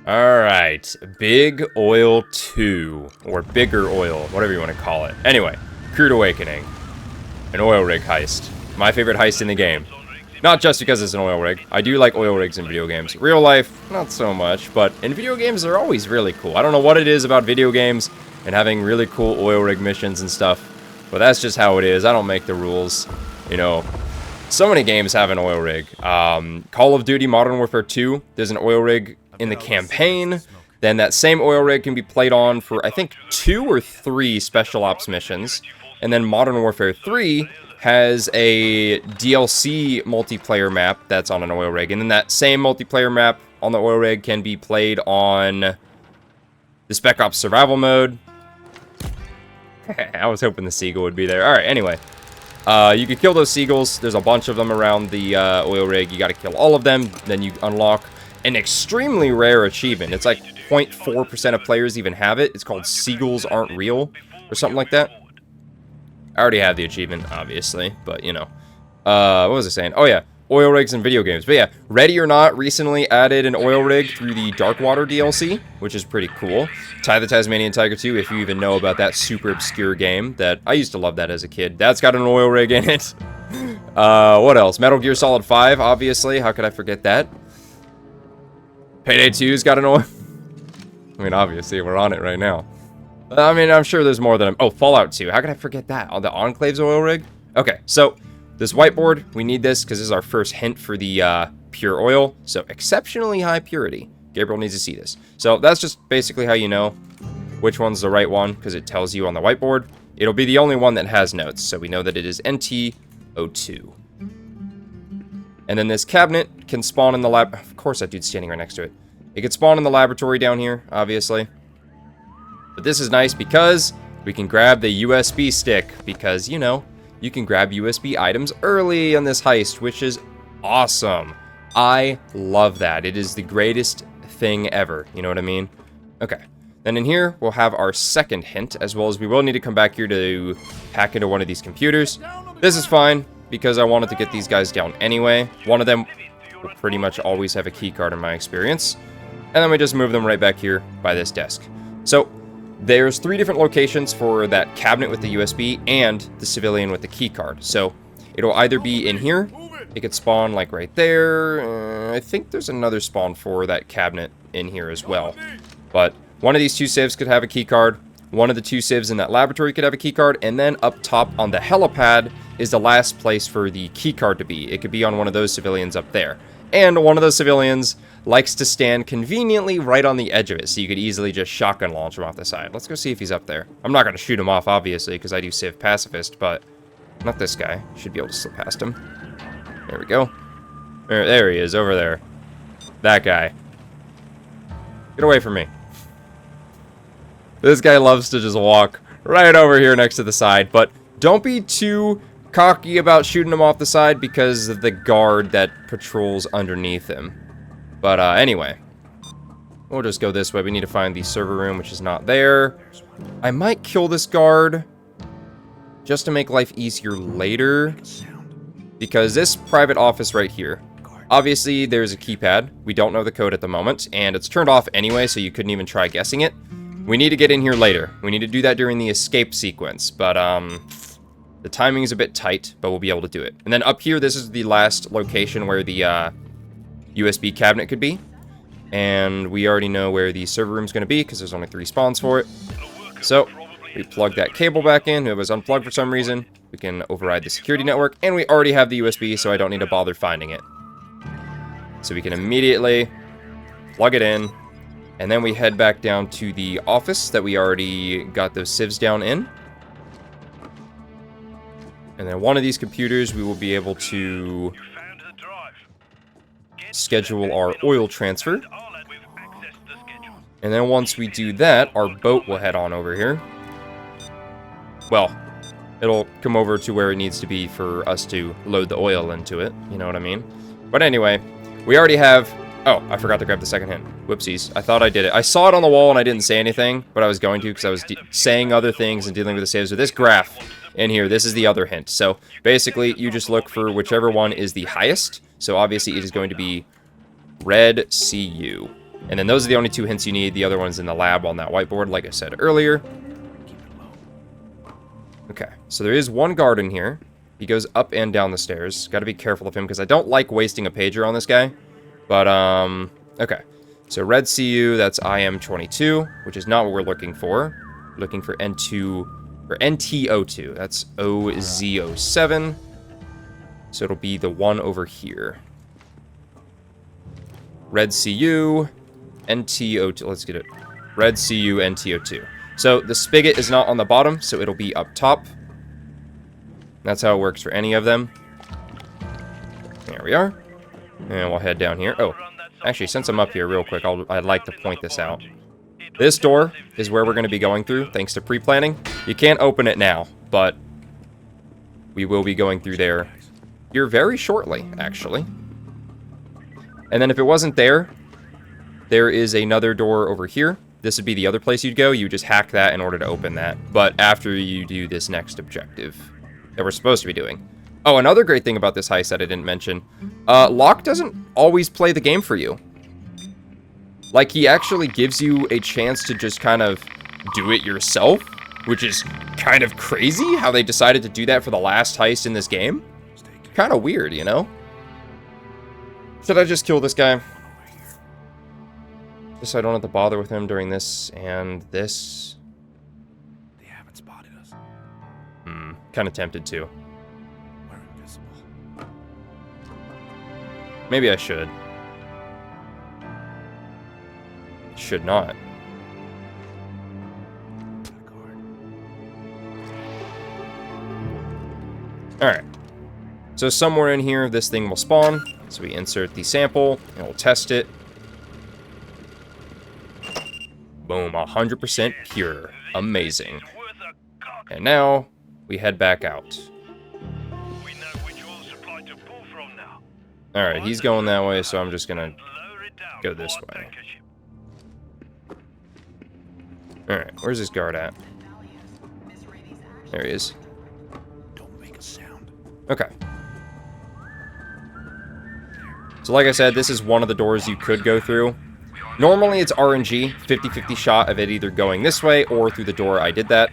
Alright, Big Oil 2, or Bigger Oil, whatever you want to call it. Anyway, Crude Awakening, an oil rig heist. My favorite heist in the game. Not just because it's an oil rig. I do like oil rigs in video games. Real life, not so much, but in video games, they're always really cool. I don't know what it is about video games and having really cool oil rig missions and stuff, but that's just how it is. I don't make the rules, you know. So many games have an oil rig. Call of Duty Modern Warfare 2, there's an oil rig in the campaign. Then that same oil rig can be played on for, I think, 2 or 3 special ops missions. And then Modern Warfare 3 has a DLC multiplayer map that's on an oil rig. And then that same multiplayer map on the oil rig can be played on the Spec Ops Survival mode. I was hoping the seagull would be there. Alright, anyway. You can kill those seagulls. There's a bunch of them around the oil rig. You gotta kill all of them. Then you unlock an extremely rare achievement. It's like 0.4% of players even have it. It's called Seagulls Aren't Real, or something like that. I already have the achievement, obviously, but, you know. What was I saying? Oh, yeah. Oil rigs in video games. But, yeah, Ready or Not recently added an oil rig through the Darkwater DLC, which is pretty cool. Ty the Tasmanian Tiger 2, if you even know about that super obscure game, that I used to love that as a kid. That's got an oil rig in it. What else? Metal Gear Solid 5, obviously. How could I forget that? Payday 2's got an oil. I mean, obviously, we're on it right now. I mean, I'm sure there's more than... Oh, Fallout 2. How could I forget that? On the Enclave's oil rig? Okay, so this whiteboard, we need this because this is our first hint for the pure oil. So exceptionally high purity. Gabriel needs to see this. So that's just basically how you know which one's the right one, because it tells you on the whiteboard. It'll be the only one that has notes, so we know that it is NT02. And then this cabinet can spawn in the lab... Of course that dude's standing right next to it. It can spawn in the laboratory down here, obviously. But this is nice because we can grab the USB stick. Because, you know, you can grab USB items early on this heist, which is awesome. I love that. It is the greatest thing ever. You know what I mean? Okay. Then in here, we'll have our second hint, as well as we will need to come back here to hack into one of these computers. This is fine, because I wanted to get these guys down anyway. One of them will pretty much always have a keycard in my experience. And then we just move them right back here by this desk. So, there's 3 different locations for that cabinet with the USB and the civilian with the keycard. So, it'll either be in here. It could spawn like right there. I think there's another spawn for that cabinet in here as well. But one of these 2 civs could have a keycard. One of the 2 civs in that laboratory could have a keycard. And then up top on the helipad is the last place for the keycard to be. It could be on one of those civilians up there. And one of those civilians likes to stand conveniently right on the edge of it, so you could easily just shotgun launch him off the side. Let's go see if he's up there. I'm not going to shoot him off, obviously, because I do Civ Pacifist, but not this guy. Should be able to slip past him. There we go. There he is, over there. That guy. Get away from me. This guy loves to just walk right over here next to the side, but don't be too cocky about shooting him off the side because of the guard that patrols underneath him. But anyway, we'll just go this way. We need to find the server room, which is not there. I might kill this guard just to make life easier later, because this private office right here, obviously there's a keypad. We don't know the code at the moment, and it's turned off anyway, so you couldn't even try guessing it. We need to get in here later. We need to do that during the escape sequence, but the timing is a bit tight, but we'll be able to do it. And then up here, this is the last location where the USB cabinet could be. And we already know where the server room is going to be, because there's only 3 spawns for it. So, we plug that cable back in. It was unplugged for some reason. We can override the security network, and we already have the USB, so I don't need to bother finding it. So we can immediately plug it in, and then we head back down to the office that we already got those civs down in. And then one of these computers, we will be able to schedule our oil transfer. And then once we do that, our boat will head on over here. Well, it'll come over to where it needs to be for us to load the oil into it. You know what I mean? But anyway, we already have... Oh, I forgot to grab the second hint. Whoopsies. I thought I did it. I saw it on the wall and I didn't say anything, but I was going to because I was saying other things and dealing with the saves. With this graph in here, this is the other hint. So basically, you just look for whichever one is the highest. So obviously, it is going to be red CU. And then those are the only 2 hints you need. The other one's in the lab on that whiteboard, like I said earlier. Okay, so there is one guard in here. He goes up and down the stairs. Got to be careful of him because I don't like wasting a pager on this guy. But, okay. So red CU, that's IM22, which is not what we're looking for. We're looking for N2, or NTO2. That's OZ07. So it'll be the one over here. Red CU, NTO2. Let's get it. Red CU, NTO2. So the spigot is not on the bottom, so it'll be up top. That's how it works for any of them. There we are. And we'll head down here. Oh, actually, since I'm up here real quick, I'd like to point this out. This door is where we're going to be going through, thanks to pre-planning. You can't open it now, but we will be going through there here very shortly, actually. And then if it wasn't there, there is another door over here. This would be the other place you'd go. You just hack that in order to open that. But after you do this next objective that we're supposed to be doing. Oh, another great thing about this heist that I didn't mention. Locke doesn't always play the game for you. Like, he actually gives you a chance to just kind of do it yourself, which is kind of crazy how they decided to do that for the last heist in this game. Kind of weird, you know? Should I just kill this guy? Just so I don't have to bother with him during this and this. They haven't spotted us. Kind of tempted to. We're invisible. Maybe I should. Should not. Alright. So somewhere in here, this thing will spawn. So we insert the sample, and we'll test it. Boom, 100% pure. Amazing. And now, we head back out. Alright, he's going that way, so I'm just gonna go this way. Alright, where's this guard at? There he is. Don't make a sound. Okay. So like I said, this is one of the doors you could go through. Normally it's RNG, 50-50 shot of it either going this way or through the door. I did that.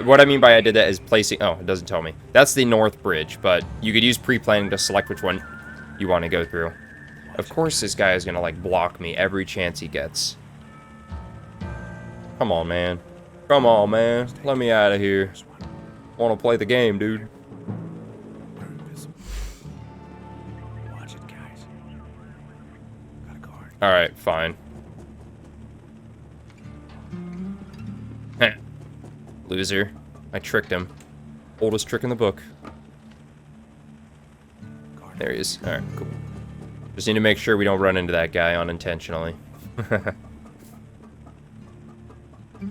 What I mean by I did that is placing... Oh, it doesn't tell me. That's the north bridge, but you could use pre-planning to select which one you want to go through. Of course this guy is going to, like, block me every chance he gets. Come on, man. Come on, man. Let me out of here. I want to play the game, dude. We're invisible. Watch it, guys. Got a guard. Alright, fine. Heh. Loser. I tricked him. Oldest trick in the book. There he is. Alright, cool. Just need to make sure we don't run into that guy unintentionally.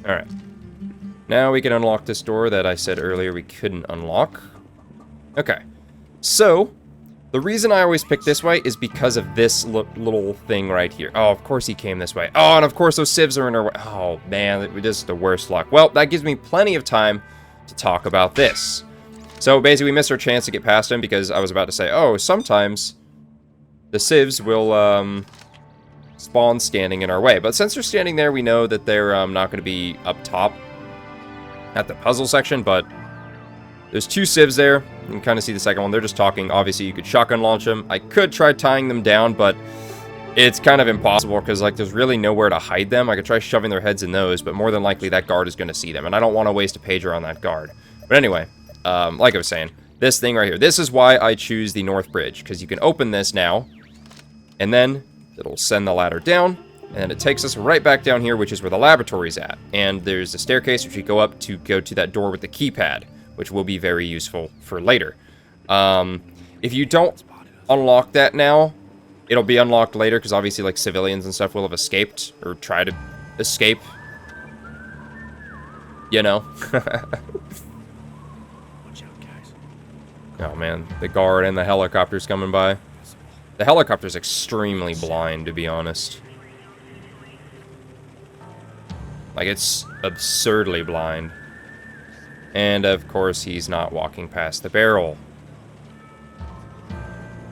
Alright. Now we can unlock this door that I said earlier we couldn't unlock. Okay. So, the reason I always pick this way is because of this little thing right here. Oh, of course he came this way. Oh, and of course those civs are in our way. Oh, man, this is the worst luck. Well, that gives me plenty of time to talk about this. So, basically, we missed our chance to get past him because I was about to say, oh, sometimes the civs will, spawn standing in our way. But since they're standing there, we know that they're not going to be up top at the puzzle section, but there's two civs there. You can kind of see the second one. They're just talking. Obviously, you could shotgun launch them. I could try tying them down, but it's kind of impossible because, like, there's really nowhere to hide them. I could try shoving their heads in those, but more than likely that guard is going to see them, and I don't want to waste a pager on that guard. But anyway, like I was saying, this thing right here. This is why I choose the north bridge, because you can open this now, and then it'll send the ladder down, and then it takes us right back down here, which is where the laboratory's at. And there's a staircase which you go up to go to that door with the keypad, which will be very useful for later. If you don't unlock that now, it'll be unlocked later, because obviously, like, civilians and stuff will have escaped, or try to escape. You know? Oh, man. The guard and the helicopter's coming by. The helicopter's extremely blind, to be honest. Like, it's absurdly blind. And, of course, he's not walking past the barrel.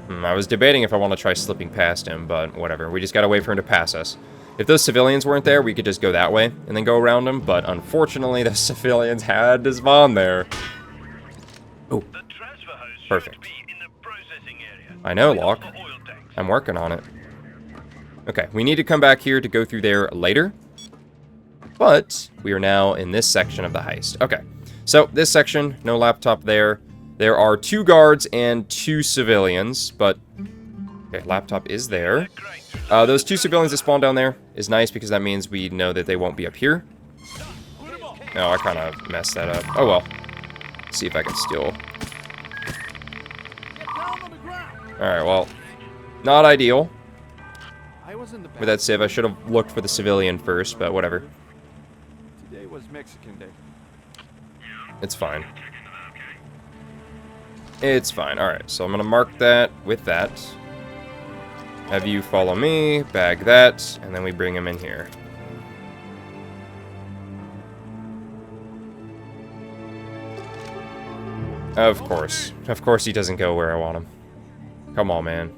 I was debating if I want to try slipping past him, but whatever. We just gotta wait for him to pass us. If those civilians weren't there, we could just go that way and then go around them, but unfortunately, the civilians had to spawn there. Oh, perfect. I know, Locke. I'm working on it. Okay, we need to come back here to go through there later. But we are now in this section of the heist. Okay, so this section, no laptop there. There are 2 guards and 2 civilians, but... Okay, laptop is there. Those 2 civilians that spawn down there is nice because that means we know that they won't be up here. No, I kind of messed that up. Oh well. Let's see if I can steal. Alright, well, not ideal. With that civ, I should have looked for the civilian first, but whatever. Today was Mexican Day. It's fine. It's fine. Alright, so I'm going to mark that with that. Have you follow me, bag that, and then we bring him in here. Of course. Of course he doesn't go where I want him. Come on, man.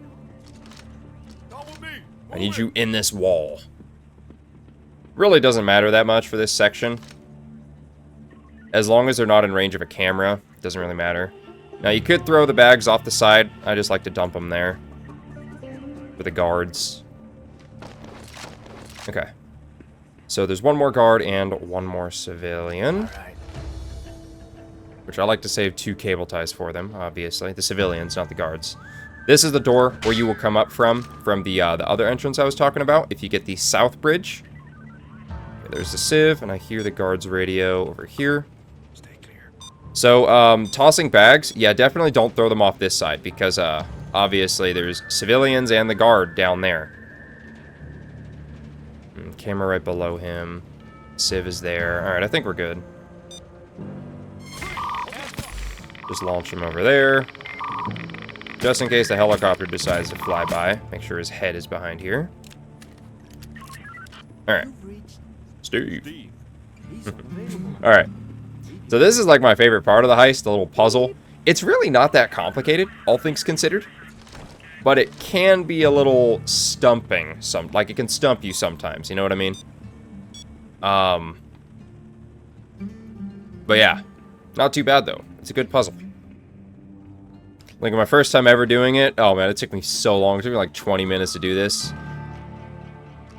I need you in this wall. Really doesn't matter that much for this section. As long as they're not in range of a camera, it doesn't really matter. Now, you could throw the bags off the side. I just like to dump them there. For the guards. Okay. So there's 1 more guard and 1 more civilian. Which I like to save 2 cable ties for them, obviously. The civilians, not the guards. This is the door where you will come up from the other entrance I was talking about, if you get the south bridge. Okay, there's the civ, and I hear the guard's radio over here. Stay clear. So, tossing bags, yeah, definitely don't throw them off this side, because, obviously there's civilians and the guard down there. Camera right below him. Civ is there. Alright, I think we're good. Just launch him over there. Just in case the helicopter decides to fly by. Make sure his head is behind here. Alright. Steve. Alright. So this is like my favorite part of the heist, the little puzzle. It's really not that complicated, all things considered. But it can be a little stumping. Like, it can stump you sometimes, you know what I mean? But yeah. Not too bad, though. It's a good puzzle. Like, my first time ever doing it. Oh, man, it took me so long. It took me like 20 minutes to do this.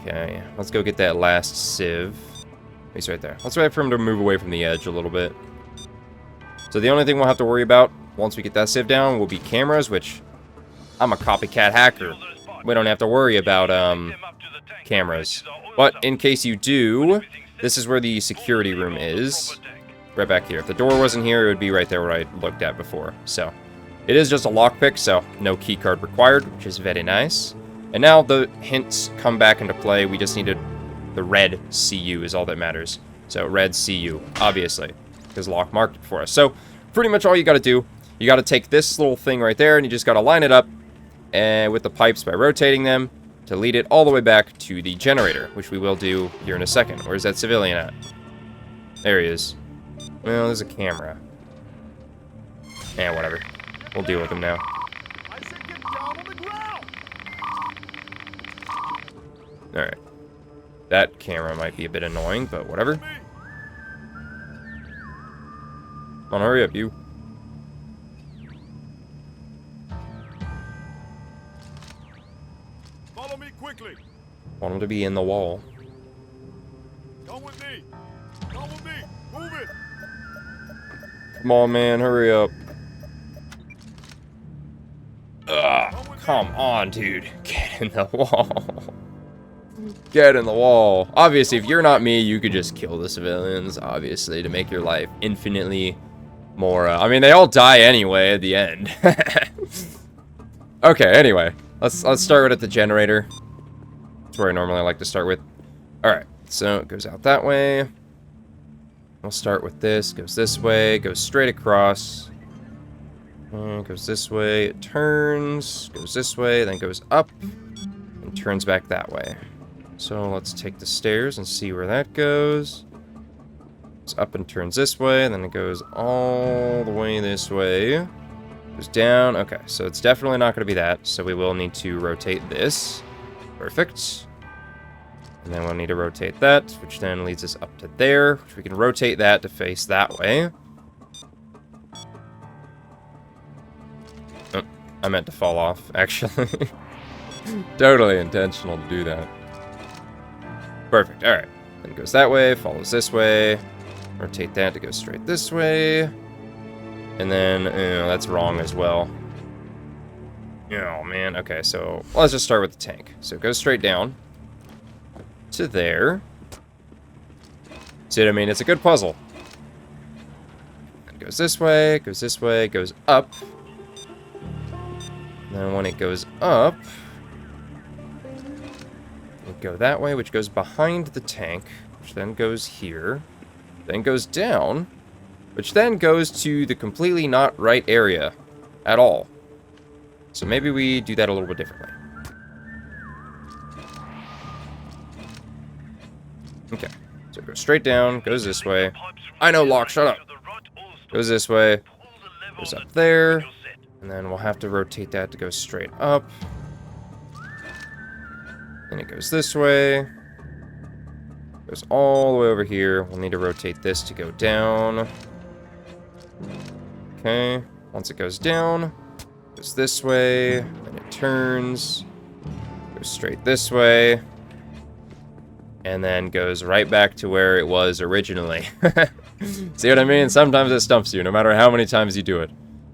Okay, let's go get that last civ. He's right there. Let's wait for him to move away from the edge a little bit. So the only thing we'll have to worry about once we get that civ down will be cameras, which I'm a copycat hacker. We don't have to worry about cameras. But in case you do, this is where the security room is. Right back here. If the door wasn't here, it would be right there where I looked at before. So it is just a lockpick, so no keycard required, which is very nice. And now the hints come back into play. We just needed the red CU is all that matters. So red CU, obviously, because Locke marked it for us. So pretty much all you got to do, you got to take this little thing right there, and you just got to line it up and with the pipes by rotating them to lead it all the way back to the generator, which we will do here in a second. Where's that civilian at? There he is. Well, there's a camera. Yeah, whatever. We'll deal with him now. Alright. That camera might be a bit annoying, but whatever. Come on, hurry up, you. Follow me quickly. Want him to be in the wall. Come with me. Come with me. Move it. Come on, man, hurry up. Ugh, come on, dude. Get in the wall. Get in the wall. Obviously, if you're not me, you could just kill the civilians, obviously, to make your life infinitely more... I mean, they all die anyway at the end. Okay, anyway. Let's start at the generator. That's where I normally like to start with. Alright, so it goes out that way. We'll start with this. Goes this way. Goes straight across. Goes this way. It turns. Goes this way. Then goes up. And turns back that way. So let's take the stairs and see where that goes. It's up and turns this way. Then it goes all the way this way. Goes down. Okay, so it's definitely not going to be that. So we will need to rotate this. Perfect. And then we'll need to rotate that, which then leads us up to there. Which we can rotate that to face that way. Oh, I meant to fall off, actually. Totally intentional to do that. Perfect, alright. Then it goes that way, follows this way. Rotate that to go straight this way. And then, that's wrong as well. Oh, man. Okay, so let's just start with the tank. So it goes straight down to there. See what I mean? It's a good puzzle. It goes this way, goes up. And then when it goes up, we go that way, which goes behind the tank, which then goes here, then goes down, which then goes to the completely not right area at all. So maybe we do that a little bit differently. Okay, so it goes straight down, goes this way. I know, Locke, shut up. Goes this way, goes up there, and then we'll have to rotate that to go straight up. Then it goes this way. Goes all the way over here. We'll need to rotate this to go down. Okay, once it goes down, goes this way, then it turns, goes straight this way, and then goes right back to where it was originally. See what I mean? Sometimes it stumps you, no matter how many times you do it.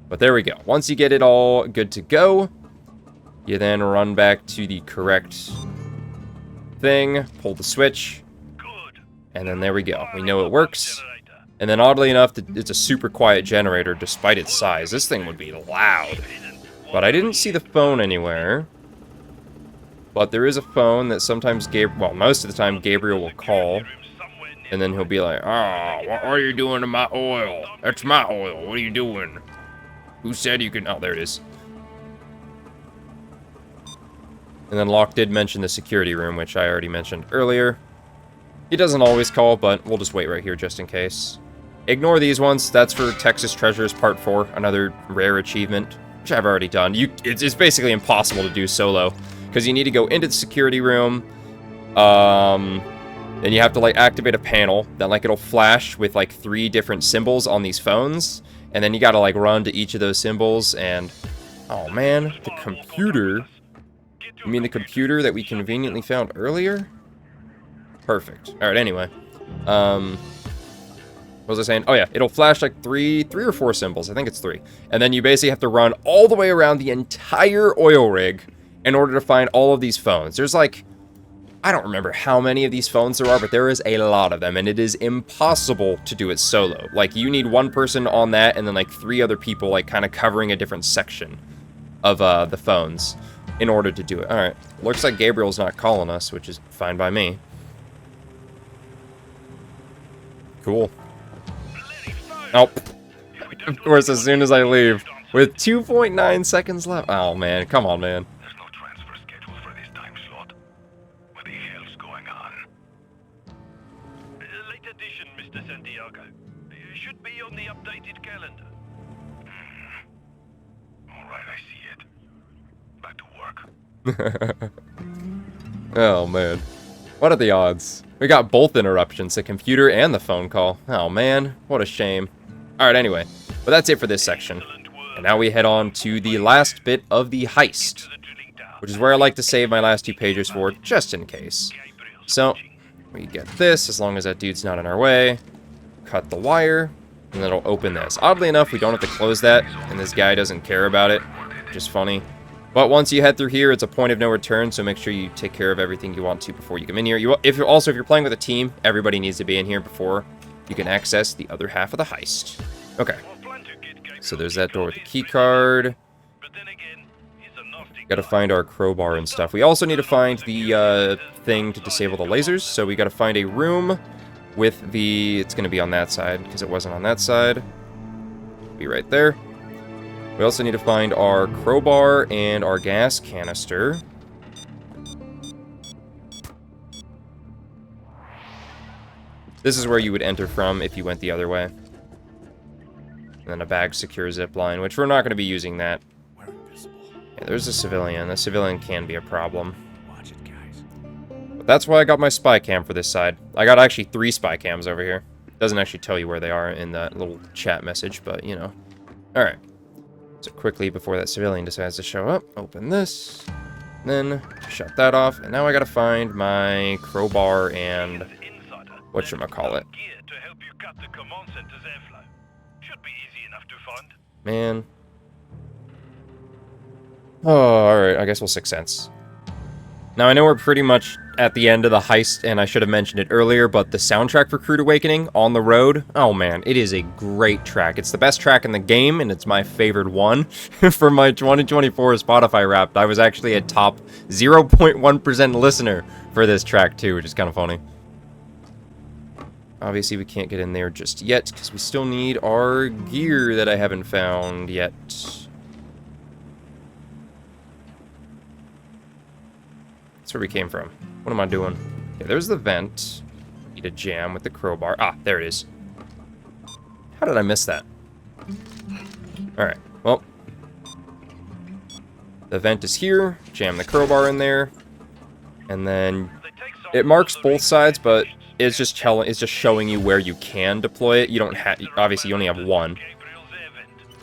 But there we go. Once you get it all good to go, you then run back to the correct thing, pull the switch, and then there we go. We know it works. And then oddly enough, it's a super quiet generator despite its size. This thing would be loud. But I didn't see the phone anywhere. But there is a phone that sometimes most of the time Gabriel will call. And then he'll be like, "Ah, what are you doing to my oil? That's my oil. What are you doing? Who said you can..." Oh, there it is. And then Locke did mention the security room, which I already mentioned earlier. He doesn't always call, but we'll just wait right here just in case. Ignore these ones. That's for Texas Treasures Part 4, another rare achievement, which I've already done. It's basically impossible to do solo, because you need to go into the security room, then you have to, like, activate a panel, then, like, it'll flash with, like, 3 different symbols on these phones, and then you gotta, like, run to each of those symbols, and... Oh, man, the computer... You mean the computer that we conveniently found earlier? Perfect. Alright, anyway. What was I saying? Oh yeah, it'll flash like three or four symbols. I think it's 3. And then you basically have to run all the way around the entire oil rig in order to find all of these phones. There's like, I don't remember how many of these phones there are, but there is a lot of them, and it is impossible to do it solo. Like, you need one person on that, and then like 3 other people like kind of covering a different section of the phones in order to do it. Alright, looks like Gabriel's not calling us, which is fine by me. Cool. Oh, of course, as soon as I leave, with 2.9 seconds left. Oh, man, come on, man. There's no transfer schedule for this time slot. What the hell's going on? Late edition, Mr. Santiago. It should be on the updated calendar. All right, I see it. Back to work. Oh, man. What are the odds? We got both interruptions, the computer and the phone call. Oh, man, what a shame. Alright, anyway. But that's it for this section. And now we head on to the last bit of the heist, which is where I like to save my last 2 pages for, just in case. So, we get this, as long as that dude's not in our way. Cut the wire, and then it'll open this. Oddly enough, we don't have to close that, and this guy doesn't care about it. Just funny. But once you head through here, it's a point of no return, so make sure you take care of everything you want to before you come in here. If you're playing with a team, everybody needs to be in here before you can access the other half of the heist. Okay. So there's that door with the key card. Gotta find our crowbar and stuff. We also need to find the thing to disable the lasers, so we gotta find a room with the... It's gonna be on that side, because it wasn't on that side. Be right there. We also need to find our crowbar and our gas canister. This is where you would enter from if you went the other way. And then a bag secure zip line, which we're not going to be using that. We're invisible. Yeah, there's a civilian. The civilian can be a problem. Watch it, guys. But that's why I got my spy cam for this side. I got actually 3 spy cams over here. Doesn't actually tell you where they are in that little chat message, but you know. Alright. So quickly, before that civilian decides to show up, open this. Then shut that off. And now I gotta find my crowbar and whatchamacallit. Gear to help you cut the command center's airflow. Should be easy enough to find. Man. Oh, alright. I guess we'll 6 cents. Now, I know we're pretty much at the end of the heist, and I should have mentioned it earlier, but the soundtrack for Crude Awakening, On the Road, oh man, it is a great track. It's the best track in the game, and it's my favorite one. For my 2024 Spotify Wrapped, I was actually a top 0.1% listener for this track, too, which is kind of funny. Obviously, we can't get in there just yet, because we still need our gear that I haven't found yet. That's where we came from. What am I doing? Okay, there's the vent. Need a jam with the crowbar. Ah, there it is. How did I miss that? Alright, well. The vent is here. Jam the crowbar in there. And then it marks both sides, but it's just showing you where you can deploy it. You don't have, obviously you only have one.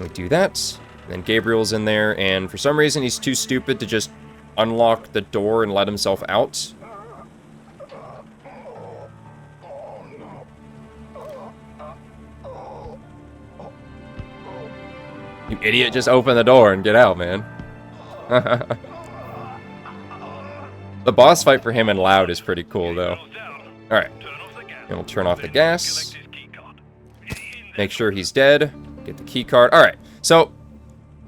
We do that. Then Gabriel's in there, and for some reason he's too stupid to just unlock the door and let himself out. You idiot, just open the door and get out, man. The boss fight for him in Loud is pretty cool, though. Alright. And we'll turn off the gas. Make sure he's dead. Get the key card. Alright, so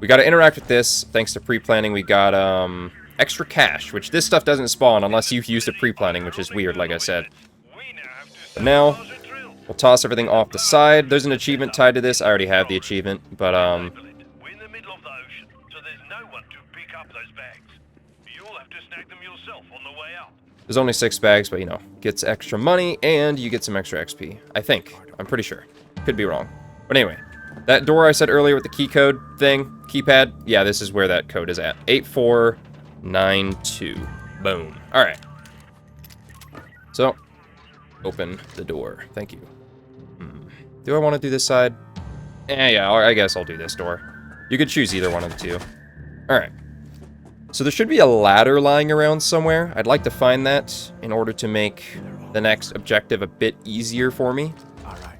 we gotta interact with this. Thanks to pre-planning, we got, extra cash, which this stuff doesn't spawn unless you've used a pre-planning, which is weird, like I said. But now, we'll toss everything off the side. There's an achievement tied to this. I already have the achievement, but, We're in the middle of the ocean, so there's no one to pick up those bags. You'll have to snag them yourself on the way out. there's only 6 bags, but, you know, gets extra money, and you get some extra XP. I think. I'm pretty sure. Could be wrong. But anyway, that door I said earlier with the key code thing, keypad, yeah, this is where that code is at. 8492. Boom. Alright. So, open the door. Thank you. Do I want to do this side? Yeah, I guess I'll do this door. You could choose either one of the two. Alright. So there should be a ladder lying around somewhere. I'd like to find that in order to make the next objective a bit easier for me. All right.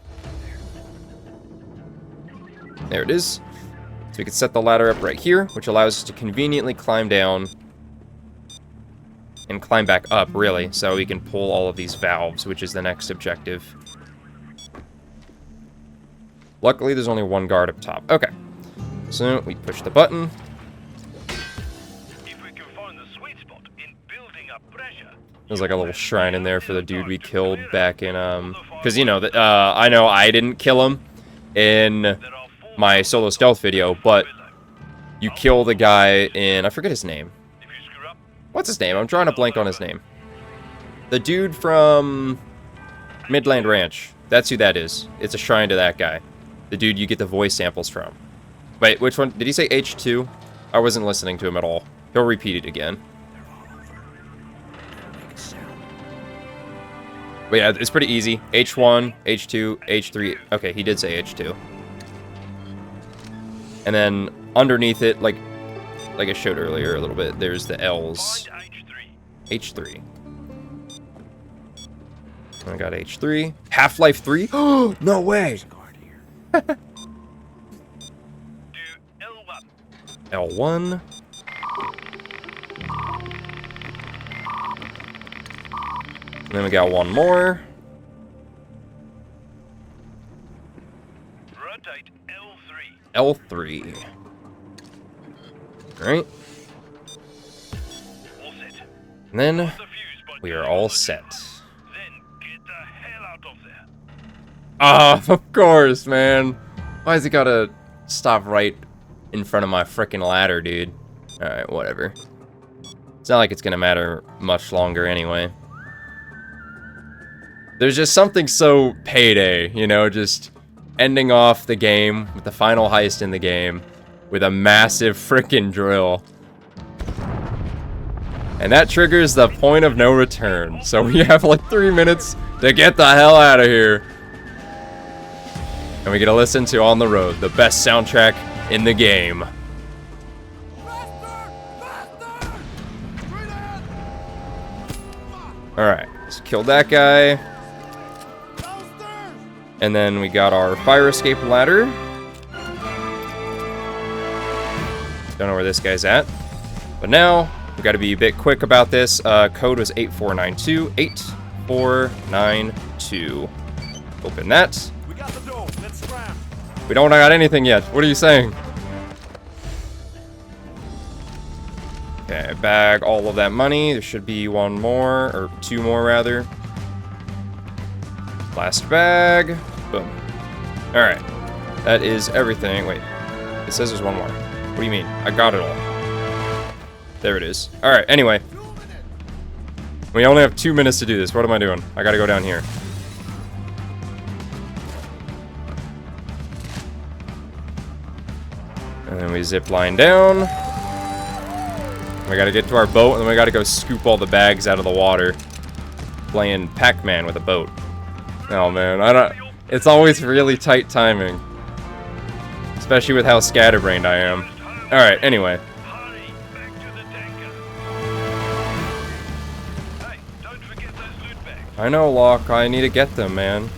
There it is. So we can set the ladder up right here, which allows us to conveniently climb down and climb back up, really, so we can pull all of these valves, which is the next objective. Luckily, there's only one guard up top. Okay. So we push the button. If we can find the sweet spot in building up pressure. There's like a little shrine in there for the dude we killed back in, because, you know, I know I didn't kill him in my solo stealth video, but you kill the guy in, I forget his name. If you screw up, What's his name? I'm drawing a blank on his name. The dude from Midland Ranch. That's who that is. It's a shrine to that guy. The dude you get the voice samples from. Wait, which one? Did he say H2? I wasn't listening to him at all. He'll repeat it again. But yeah, it's pretty easy. H1, H2, H3. Okay, he did say H2. And then underneath it, like I showed earlier a little bit, there's the L's. find H3. H3. I got H3. Half-Life 3? Oh, no way! Do L1. L1. And then we got one more. Rotate L3. L3. Alright. All set. And then The fuse by we are all set. Then get the hell out of there. Ah, of course, man. Why's he gotta stop right in front of my frickin' ladder, dude? Alright, whatever. It's not like it's gonna matter much longer anyway. There's just something so Payday, you know, just ending off the game with the final heist in the game with a massive freaking drill. And that triggers the point of no return. So we have like 3 minutes to get the hell out of here. And we get to listen to On the Road, the best soundtrack in the game. Alright, so killed that guy. And then we got our fire escape ladder. Don't know where this guy's at. But now, we gotta be a bit quick about this. Code was 8492. 8492. Open that. We got the door. Let's scram. We don't got anything yet. What are you saying? Okay, bag all of that money. There should be one more, or two more rather. Last bag. Boom. Alright. That is everything. Wait. It says there's one more. What do you mean? I got it all. There it is. Alright, anyway. We only have 2 minutes to do this. What am I doing? I gotta go down here. And then we zip line down. We gotta get to our boat, and then we gotta go scoop all the bags out of the water. Playing Pac-Man with a boat. Oh man, I don't... It's always really tight timing. Especially with how scatterbrained I am. Alright, anyway. Hurry, back to the tanker. Hey, don't forget those loot bags. I know, Locke. I need to get them, man.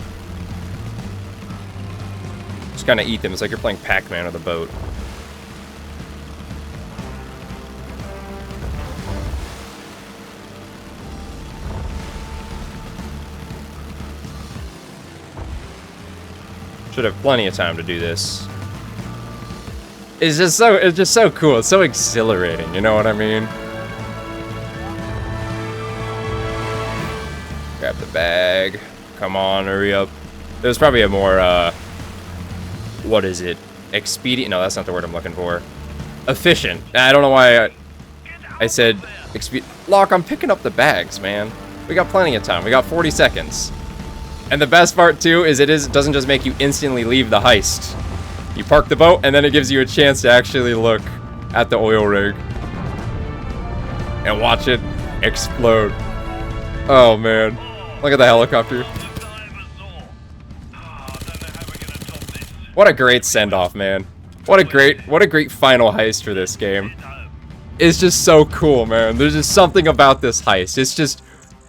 Just kinda eat them. It's like you're playing Pac-Man with a boat. Should have plenty of time to do this. It's just so cool. It's so exhilarating, you know what I mean? Grab the bag. Come on, hurry up. There's probably a more what is it? Expedient? No, that's not the word I'm looking for. Efficient. I don't know why I said expedient. Locke, I'm picking up the bags, man. We got plenty of time. We got 40 seconds. And the best part, too, is it doesn't just make you instantly leave the heist. You park the boat, and then it gives you a chance to actually look at the oil rig. And watch it explode. Oh, man. Look at the helicopter. What a great send-off, man. What a great final heist for this game. It's just so cool, man. There's just something about this heist.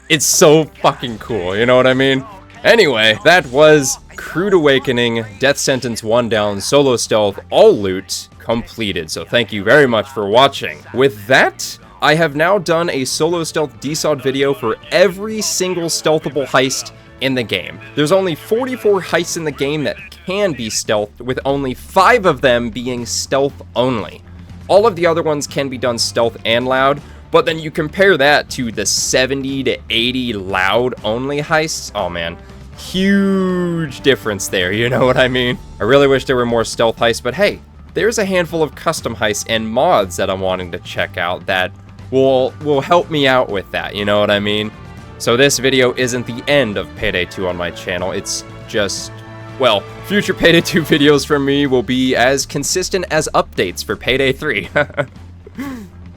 It's so fucking cool, you know what I mean? Anyway, that was Crude Awakening, Death Sentence 1 down, solo stealth, all loot, completed. So thank you very much for watching. With that, I have now done a solo stealth DSOD video for every single stealthable heist in the game. There's only 44 heists in the game that can be stealthed, with only 5 of them being stealth only. All of the other ones can be done stealth and loud, but then you compare that to the 70 to 80 loud only heists. Oh man, huge difference there, you know what I mean? I really wish there were more stealth heists, but hey, there's a handful of custom heists and mods that I'm wanting to check out that will help me out with that, you know what I mean? So this video isn't the end of Payday 2 on my channel, it's just, well, future Payday 2 videos from me will be as consistent as updates for Payday 3.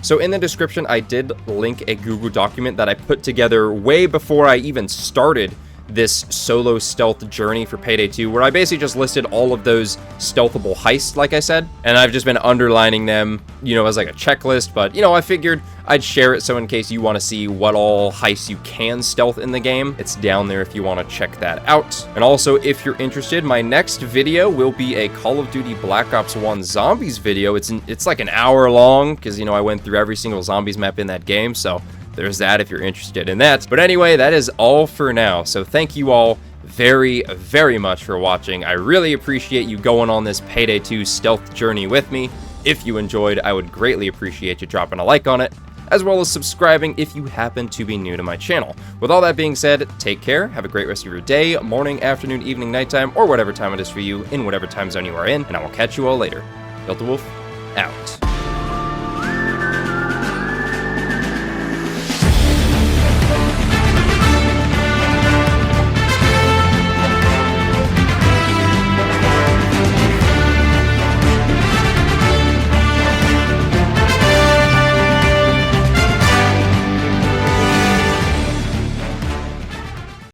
So in the description, I did link a Google document that I put together way before I even started this solo stealth journey for Payday 2, where I basically just listed all of those stealthable heists, like I said, and I've just been underlining them, you know, as like a checklist, but, you know, I figured I'd share it so in case you want to see what all heists you can stealth in the game, it's down there if you want to check that out. And also, if you're interested, my next video will be a Call of Duty Black Ops 1 Zombies video. It's like an hour long, because, you know, I went through every single Zombies map in that game, so there's that if you're interested in that. But anyway, that is all for now. So thank you all very, very much for watching. I really appreciate you going on this Payday 2 stealth journey with me. If you enjoyed, I would greatly appreciate you dropping a like on it, as well as subscribing if you happen to be new to my channel. With all that being said, take care, have a great rest of your day, morning, afternoon, evening, nighttime, or whatever time it is for you in whatever time zone you are in, and I will catch you all later. DeltaWolf, out.